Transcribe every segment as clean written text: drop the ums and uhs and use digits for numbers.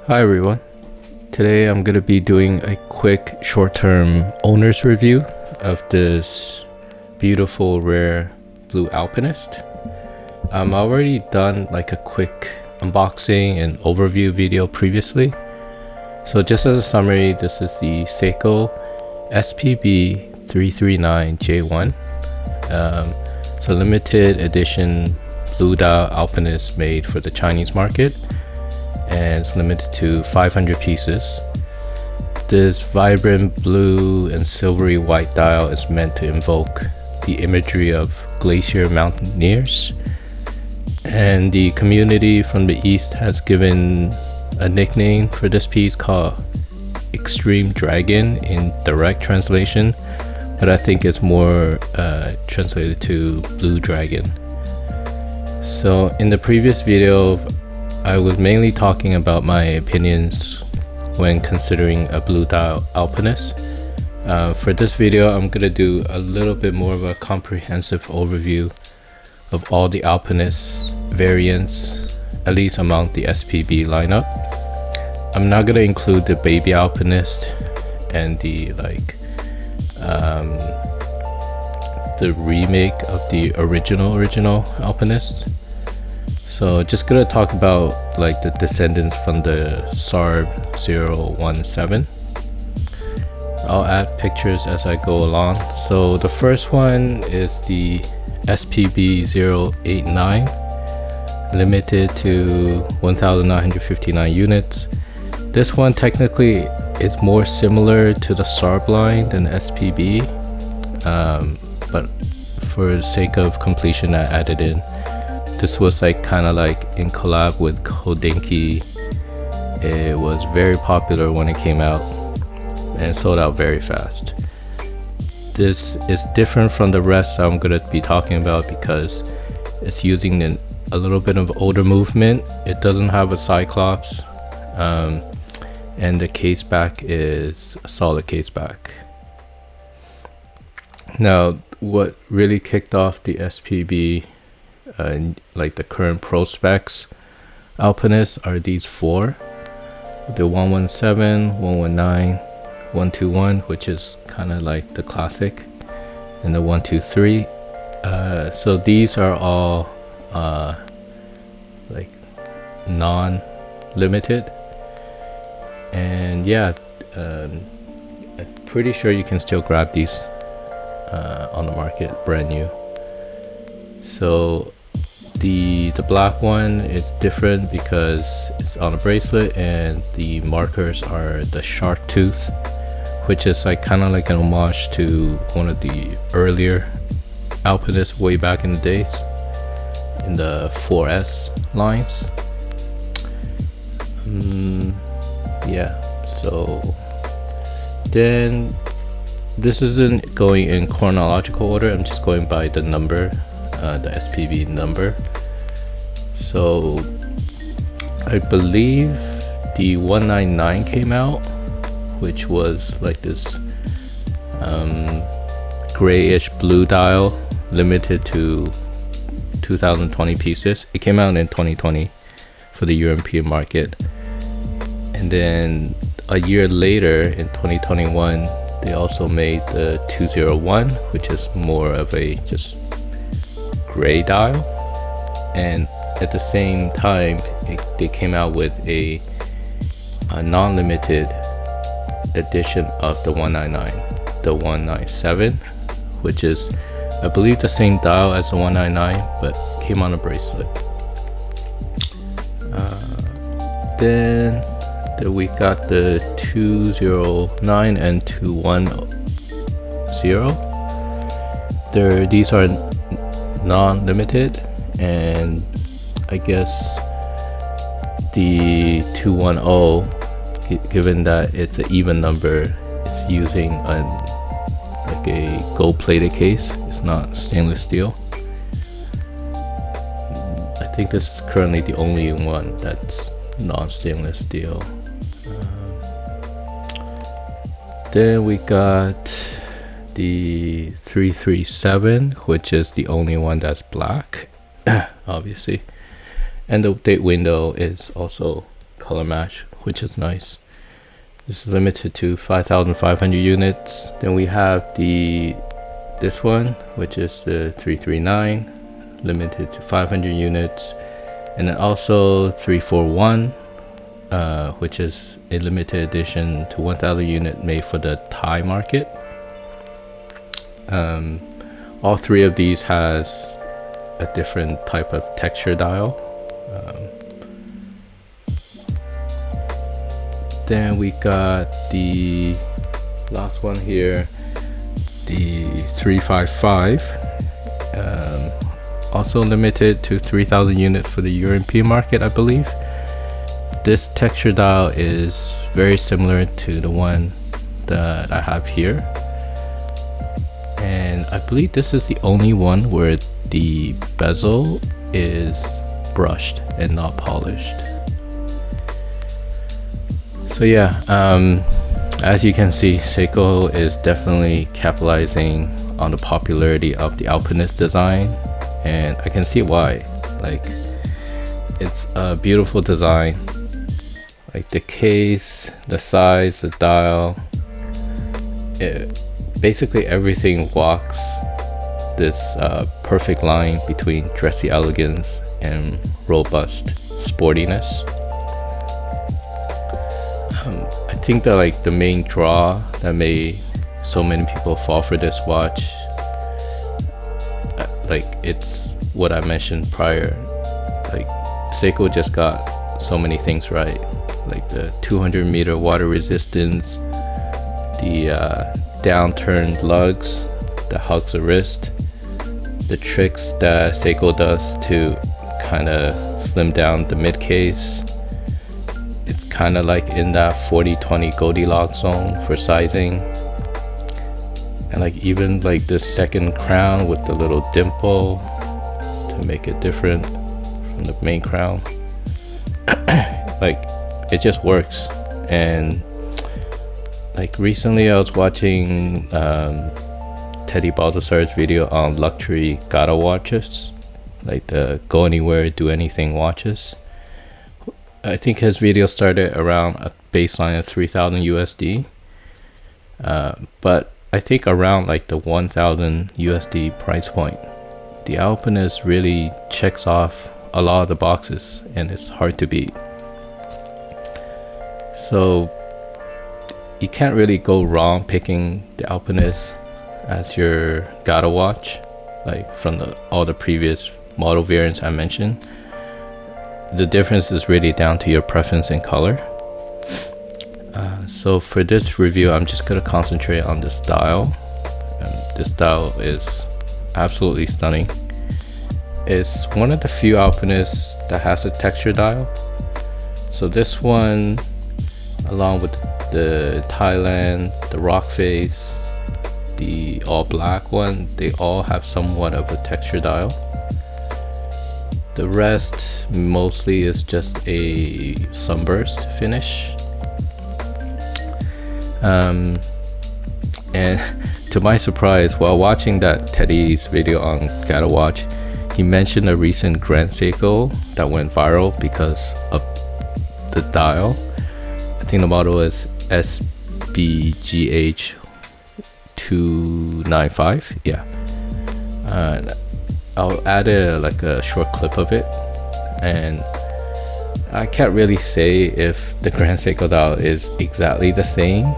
Hi everyone. Today I'm going to be doing a quick short-term owner's review of this beautiful rare blue Alpinist. I've already done like a quick unboxing and overview video previously. So just as a summary, this is the Seiko SPB339J1. It's a limited edition blue dial Alpinist made for the Chinese market, and it's limited to 500 pieces. This vibrant blue and silvery white dial is meant to invoke the imagery of glacier mountaineers, and the community from the East has given a nickname for this piece called Extreme Dragon in direct translation, but I think it's more translated to Blue Dragon. So in the previous video, I was mainly talking about my opinions when considering a blue dial Alpinist. For this video, I'm going to do a little bit more of a comprehensive overview of all the Alpinist variants, at least among the SPB lineup. I'm not going to include the baby Alpinist and the the remake of the original Alpinist. So just gonna talk about like the descendants from the SARB017. I'll add pictures as I go along. So the first one is the SPB089, limited to 1,959 units. This one technically is more similar to the SARB line than the SPB, but for the sake of completion I added in. This was like kind of like in collab with Hodinkee. It was very popular when it came out and sold out very fast. This is different from the rest I'm going to be talking about because it's using a little bit of older movement. It doesn't have a Cyclops, and the case back is a solid case back. Now, what really kicked off the SPB, like the current pro specs Alpinist, are these four: the 117, 119, 121, which is kind of like the classic, and the 123. So these are all like non-limited, and yeah, I'm pretty sure you can still grab these on the market brand new. So the black one is different because it's on a bracelet, and the markers are the shark tooth, which is like kind of like an homage to one of the earlier Alpinists way back in the days in the 4S lines. Yeah, so then this isn't going in chronological order, I'm just going by the number, the SPB number. So I believe the 199 came out, which was like this grayish blue dial, limited to 2020 pieces. It came out in 2020 for the European market, and then a year later in 2021 they also made the 201, which is more of a just gray dial, and at the same time they came out with a non-limited edition of the 199, the 197, which is I believe the same dial as the 199 but came on a bracelet. Then we got the 209 and 210. These are non-limited, and I guess the 210, given that it's an even number, it's using like a gold-plated case. It's not stainless steel. I think this is currently the only one that's non-stainless steel. Then we got the 337, which is the only one that's black, obviously, and the date window is also color match, which is nice. This is limited to 5,500 units. Then we have this one, which is the 339, limited to 500 units. And then also 341, which is a limited edition to 1,000 unit made for the Thai market. All three of these has a different type of texture dial. Then we got the last one here, the 355, also limited to 3,000 units for the European market, I believe. This texture dial is very similar to the one that I have here, and I believe this is the only one where the bezel is brushed and not polished. So yeah, as you can see, Seiko is definitely capitalizing on the popularity of the Alpinist design, and I can see why. Like, it's a beautiful design. Like the case, the size, the dial, basically everything walks this perfect line between dressy elegance and robust sportiness. I think that like the main draw that made so many people fall for this watch, like it's what I mentioned prior. Like Seiko just got so many things right, like the 200-meter water resistance, the downturned lugs that hugs the wrist, the tricks that Seiko does to kind of slim down the mid case. It's kind of like in that 40-20 Goldilocks zone for sizing. And like even like the second crown with the little dimple to make it different from the main crown. Like it just works. And like recently I was watching Teddy Baldessar's video on luxury GADA watches, like the go anywhere, do anything watches. I think his video started around a baseline of 3,000 USD, but I think around like the 1,000 USD price point, the Alpinist really checks off a lot of the boxes and it's hard to beat. So you can't really go wrong picking the Alpinist as your GADA watch, like from all the previous model variants I mentioned. The difference is really down to your preference in color. So for this review, I'm just going to concentrate on this dial. This dial is absolutely stunning. It's one of the few Alpinists that has a texture dial. So this one, along with the Thailand, the rock face, the all black one, they all have somewhat of a texture dial. The rest mostly is just a sunburst finish. And to my surprise, while watching that Teddy's video on GADA watch, he mentioned a recent Grand Seiko that went viral because of the dial. I think the model is SPB339J1. Yeah. I'll add like a short clip of it, and I can't really say if the Grand Seiko dial is exactly the same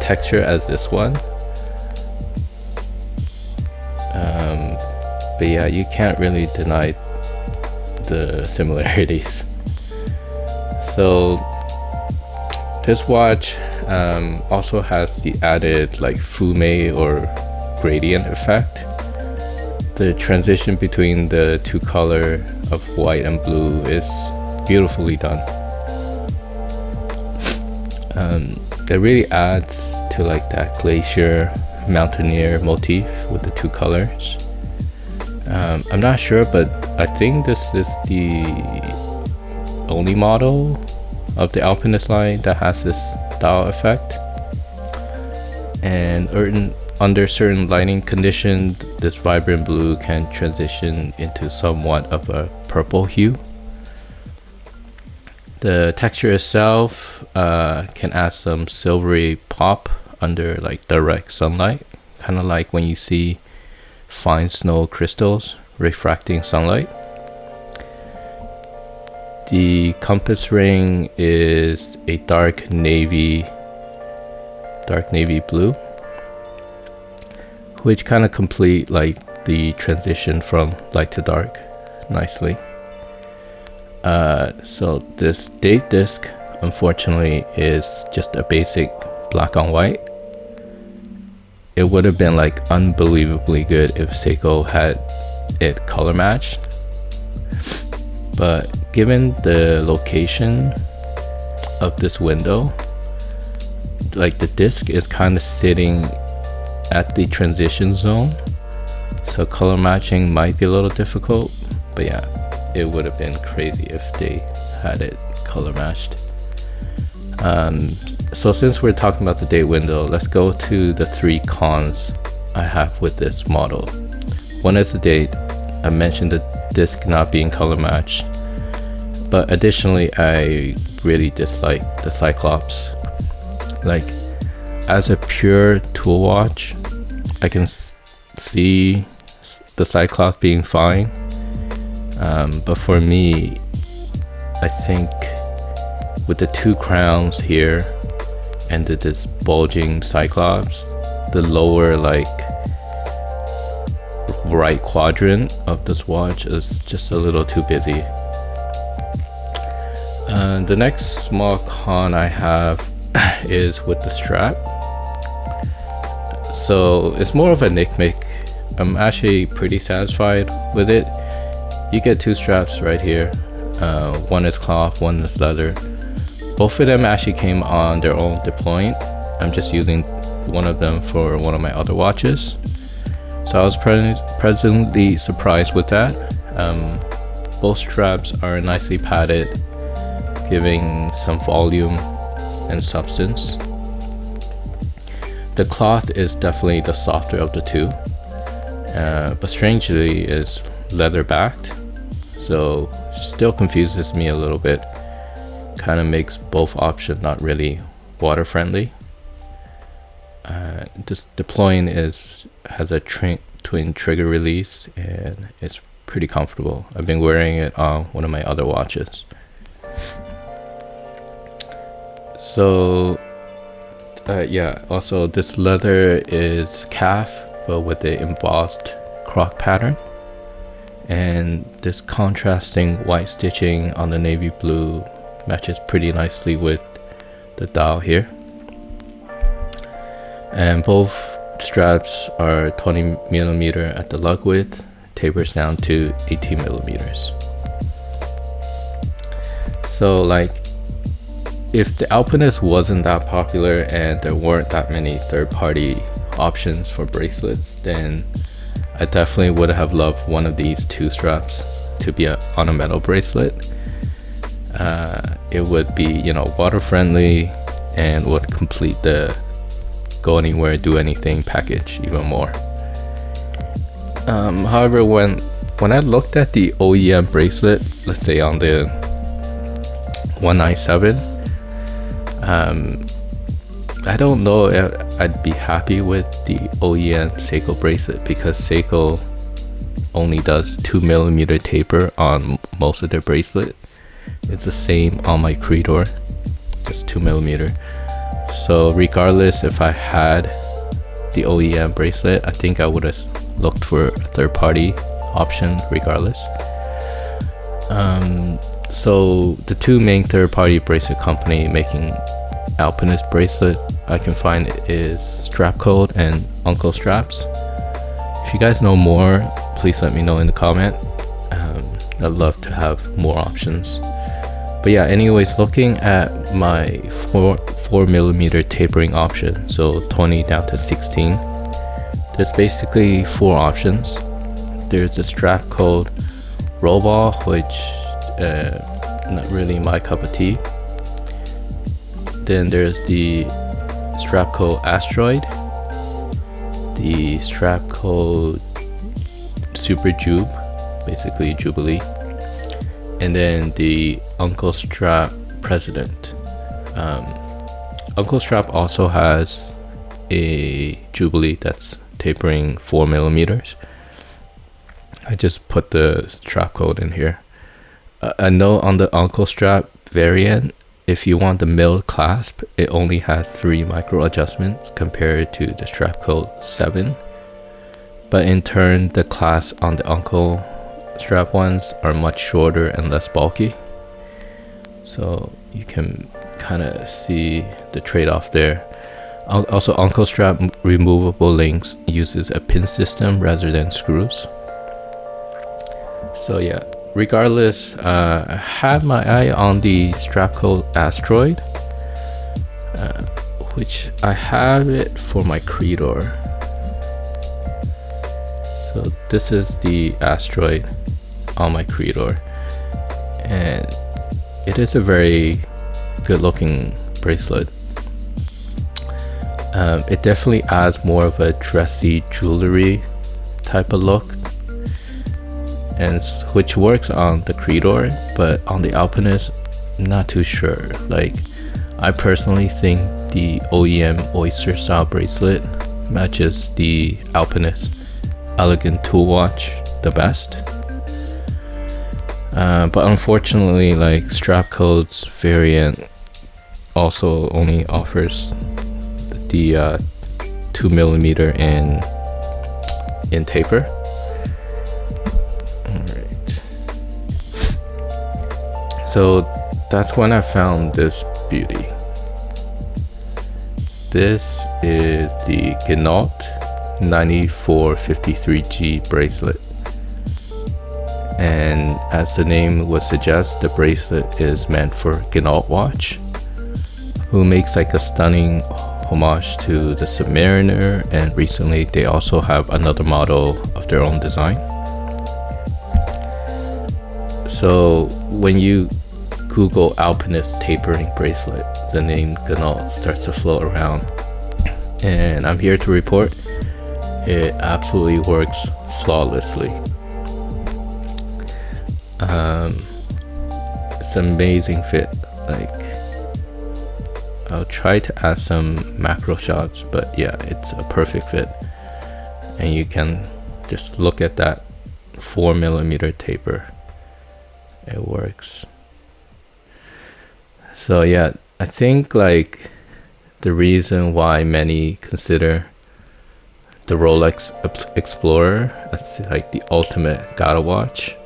texture as this one, but yeah, you can't really deny the similarities. So this watch also has the added like fume or gradient effect. The transition between the two color of white and blue is beautifully done. It really adds to like that glacier mountaineer motif with the two colors. I'm not sure, but I think this is the only model of the Alpinist line that has this dial effect. And under certain lighting conditions, this vibrant blue can transition into somewhat of a purple hue. The texture itself can add some silvery pop under like direct sunlight, kind of like when you see fine snow crystals refracting sunlight. The compass ring is a dark navy blue, which kind of complete like the transition from light to dark nicely. So this date disc unfortunately is just a basic black on white. It would have been like unbelievably good if Seiko had it color matched, but given the location of this window, like the disc is kind of sitting at the transition zone, so color matching might be a little difficult. But yeah, it would have been crazy if they had it color matched. So since we're talking about the date window, let's go to the 3 cons I have with this model. One is the date. I mentioned the disc not being color matched, but additionally I really dislike the Cyclops. Like, as a pure tool watch, I can see the Cyclops being fine, but for me, I think with the 2 crowns here and this bulging Cyclops, the lower like right quadrant of this watch is just a little too busy. The next small con I have is with the strap. So it's more of a nitpick. I'm actually pretty satisfied with it. You get 2 straps right here. One is cloth, one is leather. Both of them actually came on their own deployment. I'm just using one of them for one of my other watches. So I was pleasantly surprised with that. Both straps are nicely padded, giving some volume and substance. The cloth is definitely the softer of the 2, but strangely is leather backed, so still confuses me a little bit. Kind of makes both options not really water friendly. This deploying has a twin trigger release and it's pretty comfortable. I've been wearing it on one of my other watches. So yeah, also this leather is calf but with the embossed croc pattern, and this contrasting white stitching on the navy blue matches pretty nicely with the dial here. And both straps are 20mm at the lug width, tapers down to 18mm. So like, if the Alpinist wasn't that popular and there weren't that many third-party options for bracelets, then I definitely would have loved one of these 2 straps to be on a metal bracelet. It would be, you know, water friendly and would complete the go anywhere, do anything package even more. However, when I looked at the OEM bracelet, let's say on the 197, I don't know if I'd be happy with the OEM Seiko bracelet, because Seiko only does 2mm taper on most of their bracelet. It's the same on my Creedor, just 2mm. So regardless if I had the OEM bracelet, I think I would have looked for a third-party option regardless. So the 2 main third-party bracelet company making Alpinist bracelet I can find is Strapcode and Uncle Straps. If you guys know more, please let me know in the comment. I'd love to have more options. But yeah, anyways, looking at my 4mm tapering option, so 20 down to 16, there's basically 4 options. There's a Strapcode Rollball, which not really my cup of tea. Then there's the Strapcode Asteroid, the Strapcode Super Jube, basically Jubilee, and then the Uncle Strap president. Uncle strap also has a Jubilee that's tapering 4 millimeters. I just put the strap code in here. I know on the Uncle strap variant, if you want the milled clasp, it only has 3 micro adjustments compared to the strap code 7. But in turn, the clasp on the Uncle strap ones are much shorter and less bulky. So you can kind of see the trade-off there. Also, Uncle strap removable links uses a pin system rather than screws. So yeah, regardless, I had my eye on the strap code Asteroid, which I have it for my Creedor. So this is the Asteroid on my Creedor, and it is a very good looking bracelet. It definitely adds more of a dressy jewelry type of look, and which works on the Creedor, but on the Alpinist, not too sure. Like, I personally think the OEM Oyster style bracelet matches the Alpinist elegant tool watch the best. But unfortunately, like, strap codes variant also only offers the 2 millimeter in taper. Alright, so that's when I found this beauty. This is the Ginault 9453G bracelet, and as the name would suggest, the bracelet is meant for Ginault watch, who makes like a stunning homage to the Submariner, and recently they also have another model of their own design. So when you Google Alpinist tapering bracelet, the name Ginault starts to float around, and I'm here to report it absolutely works flawlessly. It's an amazing fit. Like, I'll try to add some macro shots, but yeah, it's a perfect fit, and you can just look at that 4 millimeter taper. It works. So yeah, I think like the reason why many consider the Rolex Explorer as like the ultimate GADA watch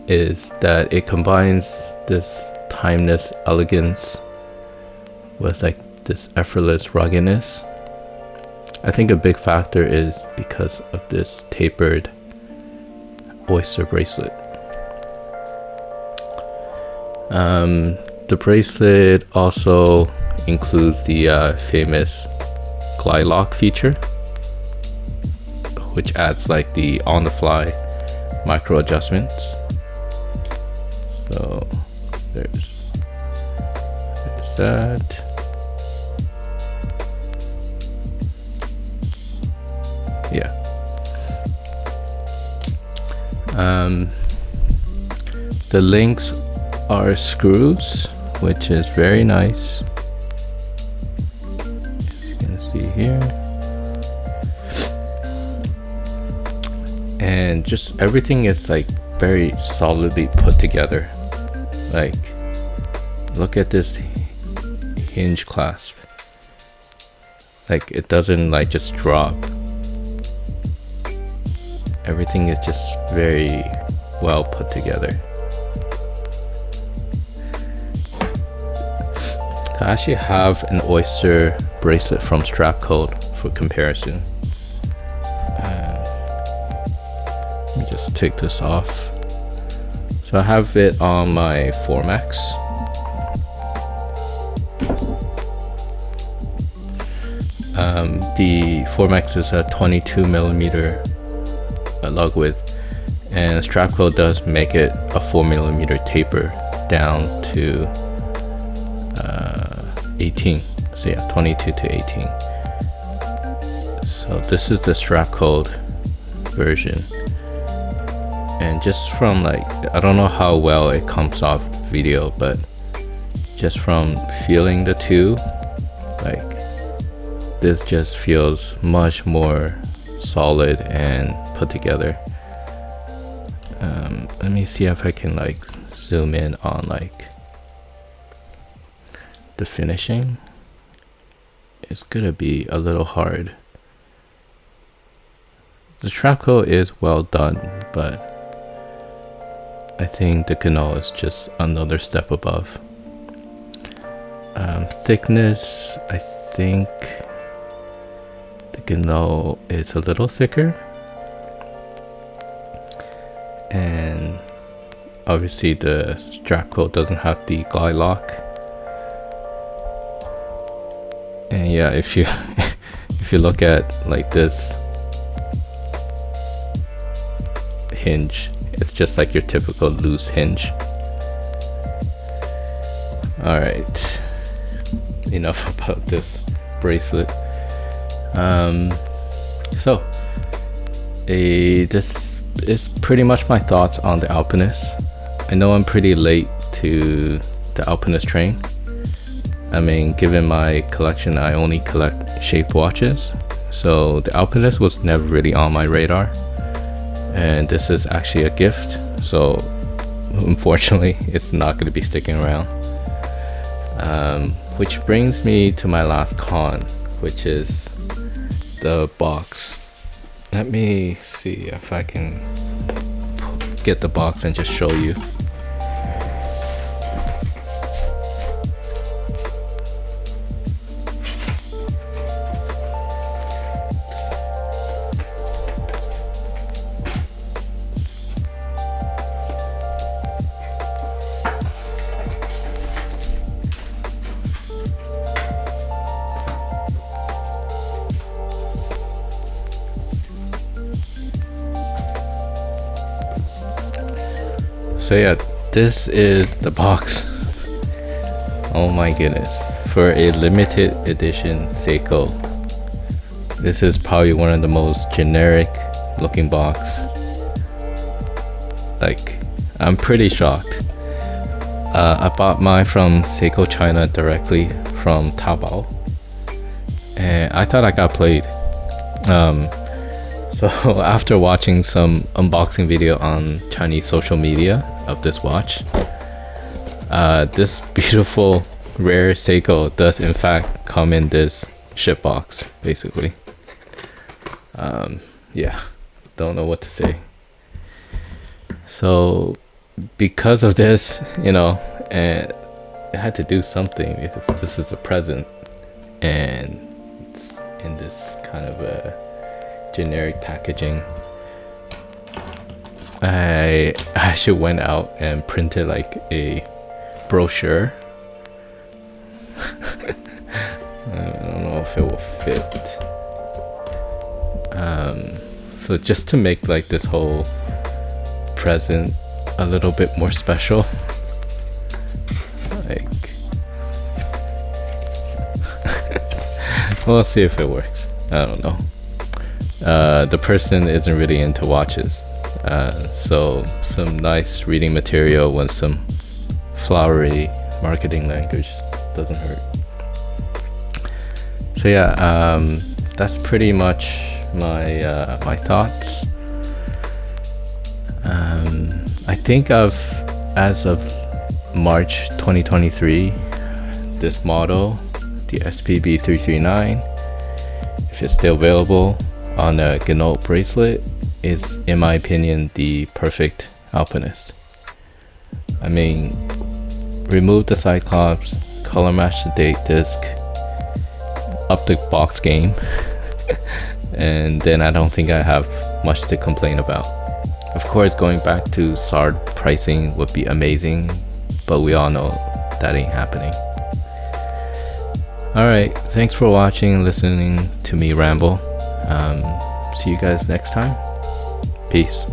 is that it combines this timeless elegance with like this effortless ruggedness. I think a big factor is because of this tapered Oyster bracelet. The bracelet also includes the famous glide lock feature, which adds like the on-the-fly micro adjustments. So there's that. Yeah. The links are screws, which is very nice. As you can see here. And just everything is like very solidly put together. Like, look at this hinge clasp. Like, it doesn't like just drop. Everything is just very well put together. I actually have an Oyster bracelet from Strapcode for comparison. Let me just take this off. So I have it on my Formax. The Formax is a 22 millimeter lug width, and Strapcode does make it a 4 millimeter taper down to 18. So yeah, 22 to 18. So this is the Strapcode version, and just from like, I don't know how well it comes off video, but just from feeling the two, like this just feels much more solid and put together. Let me see if I can like zoom in on like the finishing. It's gonna be a little hard. The trap coat is well done, but I think the Ginault is just another step above. Thickness, I think the Ginault is a little thicker, and obviously the strap coat doesn't have the glide lock. And yeah, if you if you look at like this hinge, it's just like your typical loose hinge. All right, enough about this bracelet. This is pretty much my thoughts on the Alpinist. I know I'm pretty late to the Alpinist train. I mean, given my collection, I only collect shape watches, so the Alpinist was never really on my radar, and this is actually a gift, so unfortunately it's not going to be sticking around. Which brings me to my last con, which is the box. Let me see if I can get the box and just show you. So yeah, this is the box. Oh my goodness, for a limited edition Seiko. This is probably one of the most generic looking box. Like, I'm pretty shocked. I bought mine from Seiko China directly from Taobao, and I thought I got played. So after watching some unboxing video on Chinese social media of this watch, this beautiful rare Seiko does in fact come in this ship box, basically. Yeah, don't know what to say. So because of this, you know, and I had to do something because this is a present, and it's in this kind of a generic packaging. I actually went out and printed like a brochure. I don't know if it will fit. So just to make like this whole present a little bit more special, like we'll see if it works. I don't know. The person isn't really into watches, so some nice reading material with some flowery marketing language doesn't hurt. So yeah, that's pretty much my my thoughts. I think as of March 2023, this model, the SPB339, if it's still available on a Ginault bracelet, is in my opinion the perfect Alpinist. I mean, remove the Cyclops, color match the date disc, up the box game, and then I don't think I have much to complain about. Of course, going back to SARB pricing would be amazing, but we all know that ain't happening. Alright, thanks for watching and listening to me ramble. See you guys next time. Peace.